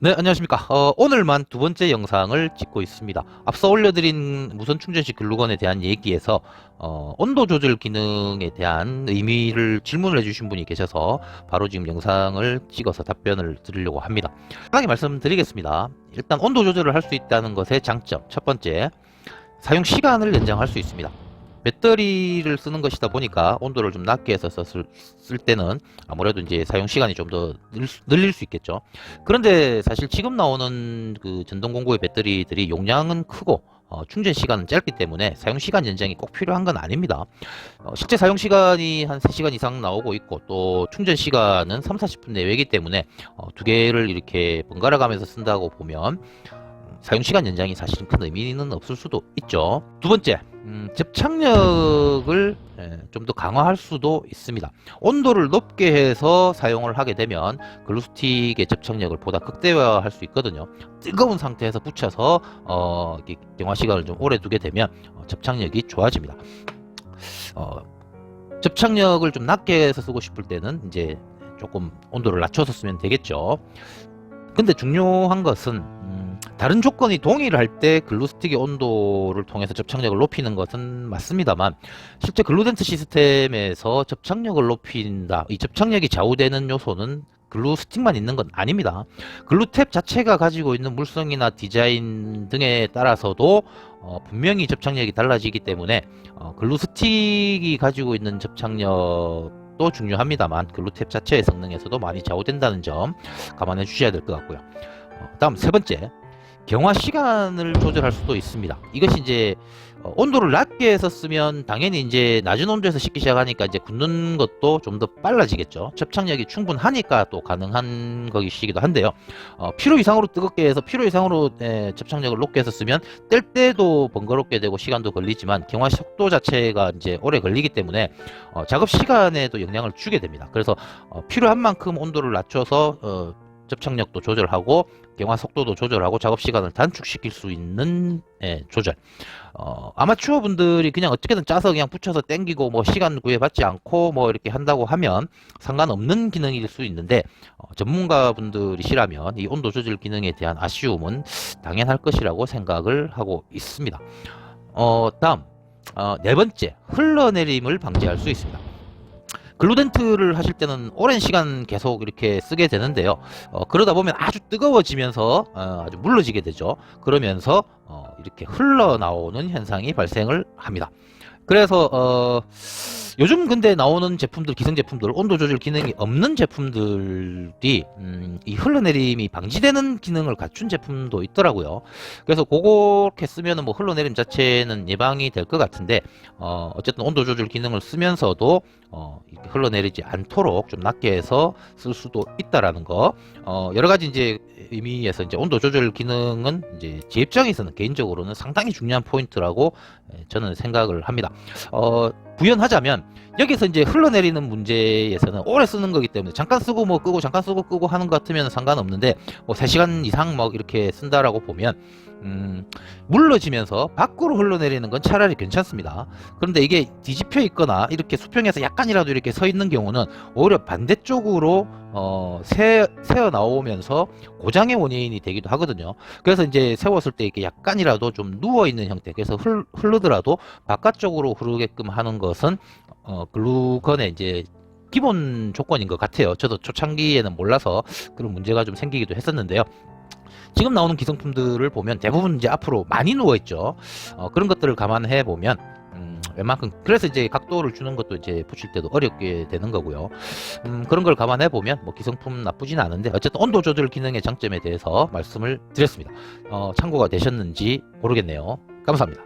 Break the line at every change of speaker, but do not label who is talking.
네, 안녕하십니까. 오늘만 두 번째 영상을 찍고 있습니다. 앞서 올려드린 무선 충전식 글루건에 대한 얘기에서 온도 조절 기능에 대한 질문을 해주신 분이 계셔서 바로 지금 영상을 찍어서 답변을 드리려고 합니다. 편하게 말씀드리겠습니다. 일단 온도 조절을 할 수 있다는 것의 장점, 첫 번째, 사용 시간을 연장할 수 있습니다. 배터리를 쓰는 것이다 보니까 온도를 좀 낮게 해서 쓸 때는 아무래도 이제 사용 시간이 좀 더 늘릴 수 있겠죠. 그런데 사실 지금 나오는 그 전동 공구의 배터리들이 용량은 크고 충전 시간은 짧기 때문에 사용 시간 연장이 꼭 필요한 건 아닙니다. 실제 사용 시간이 한 3시간 이상 나오고 있고 또 충전 시간은 3, 40분 내외이기 때문에 두 개를 이렇게 번갈아 가면서 쓴다고 보면 사용시간 연장이 사실은 큰 의미는 없을 수도 있죠. 두 번째, 접착력을 좀 더 강화할 수도 있습니다. 온도를 높게 해서 사용을 하게 되면 글루스틱의 접착력을 보다 극대화할 수 있거든요. 뜨거운 상태에서 붙여서 경화 시간을 좀 오래 두게 되면 접착력이 좋아집니다. 접착력을 좀 낮게 해서 쓰고 싶을 때는 이제 조금 온도를 낮춰서 쓰면 되겠죠. 근데 중요한 것은 다른 조건이 동일할 때 글루스틱의 온도를 통해서 접착력을 높이는 것은 맞습니다만 실제 글루덴트 시스템에서 접착력을 높인다, 이 접착력이 좌우되는 요소는 글루스틱만 있는 건 아닙니다. 글루탭 자체가 가지고 있는 물성이나 디자인 등에 따라서도 분명히 접착력이 달라지기 때문에 글루스틱이 가지고 있는 접착력도 중요합니다만 글루탭 자체의 성능에서도 많이 좌우된다는 점 감안해 주셔야 될 것 같고요. 다음 세 번째, 경화 시간을 조절할 수도 있습니다. 이것이 이제 온도를 낮게 해서 쓰면 당연히 이제 낮은 온도에서 식기 시작하니까 이제 굳는 것도 좀 더 빨라지겠죠. 접착력이 충분하니까 또 가능한 것이기도 한데요. 필요 이상으로 뜨겁게 해서 필요 이상으로 접착력을 높게 해서 쓰면 뗄 때도 번거롭게 되고 시간도 걸리지만 경화 속도 자체가 이제 오래 걸리기 때문에 작업 시간에도 영향을 주게 됩니다. 그래서 필요한 만큼 온도를 낮춰서 접착력도 조절하고 경화 속도도 조절하고 작업 시간을 단축시킬 수 있는 조절. 아마추어 분들이 그냥 어떻게든 짜서 그냥 붙여서 땡기고 뭐 시간 구애받지 않고 뭐 이렇게 한다고 하면 상관없는 기능일 수 있는데 전문가 분들이시라면 이 온도 조절 기능에 대한 아쉬움은 당연할 것이라고 생각을 하고 있습니다. 다음 네 번째, 흘러내림을 방지할 수 있습니다. 글루덴트를 하실 때는 오랜 시간 계속 이렇게 쓰게 되는데요. 그러다 보면 아주 뜨거워지면서 아주 물러지게 되죠. 그러면서 이렇게 흘러나오는 현상이 발생을 합니다. 그래서 요즘 근데 나오는 제품들, 기성 제품들, 온도 조절 기능이 없는 제품들이 이 흘러내림이 방지되는 기능을 갖춘 제품도 있더라고요. 그래서 그렇게 쓰면은 뭐 흘러내림 자체는 예방이 될 것 같은데 어쨌든 온도 조절 기능을 쓰면서도 이렇게 흘러내리지 않도록 좀 낮게 해서 쓸 수도 있다라는 거. 여러 가지 이제 의미에서 이제 온도 조절 기능은 이제 제 입장에서는 개인적으로는 상당히 중요한 포인트라고 저는 생각을 합니다. 부연하자면 여기서 이제 흘러내리는 문제에서는 오래 쓰는 거기 때문에 잠깐 쓰고 뭐 끄고 잠깐 쓰고 끄고 하는 것 같으면 상관없는데 뭐 3시간 이상 막 이렇게 쓴다라고 보면 물러지면서 밖으로 흘러내리는 건 차라리 괜찮습니다. 그런데 이게 뒤집혀 있거나 이렇게 수평에서 약간이라도 이렇게 서 있는 경우는 오히려 반대쪽으로 새어 나오면서 고장의 원인이 되기도 하거든요. 그래서 이제 세웠을 때 이렇게 약간이라도 좀 누워 있는 형태, 그래서 흐르더라도 바깥쪽으로 흐르게끔 하는 것은 글루건의 이제 기본 조건인 것 같아요. 저도 초창기에는 몰라서 그런 문제가 좀 생기기도 했었는데요. 지금 나오는 기성품들을 보면 대부분 이제 앞으로 많이 누워 있죠. 그런 것들을 감안해 보면 웬만큼 그래서 이제 각도를 주는 것도 이제 붙일 때도 어렵게 되는 거고요. 그런 걸 감안해 보면 뭐 기성품 나쁘진 않은데 어쨌든 온도 조절 기능의 장점에 대해서 말씀을 드렸습니다. 참고가 되셨는지 모르겠네요. 감사합니다.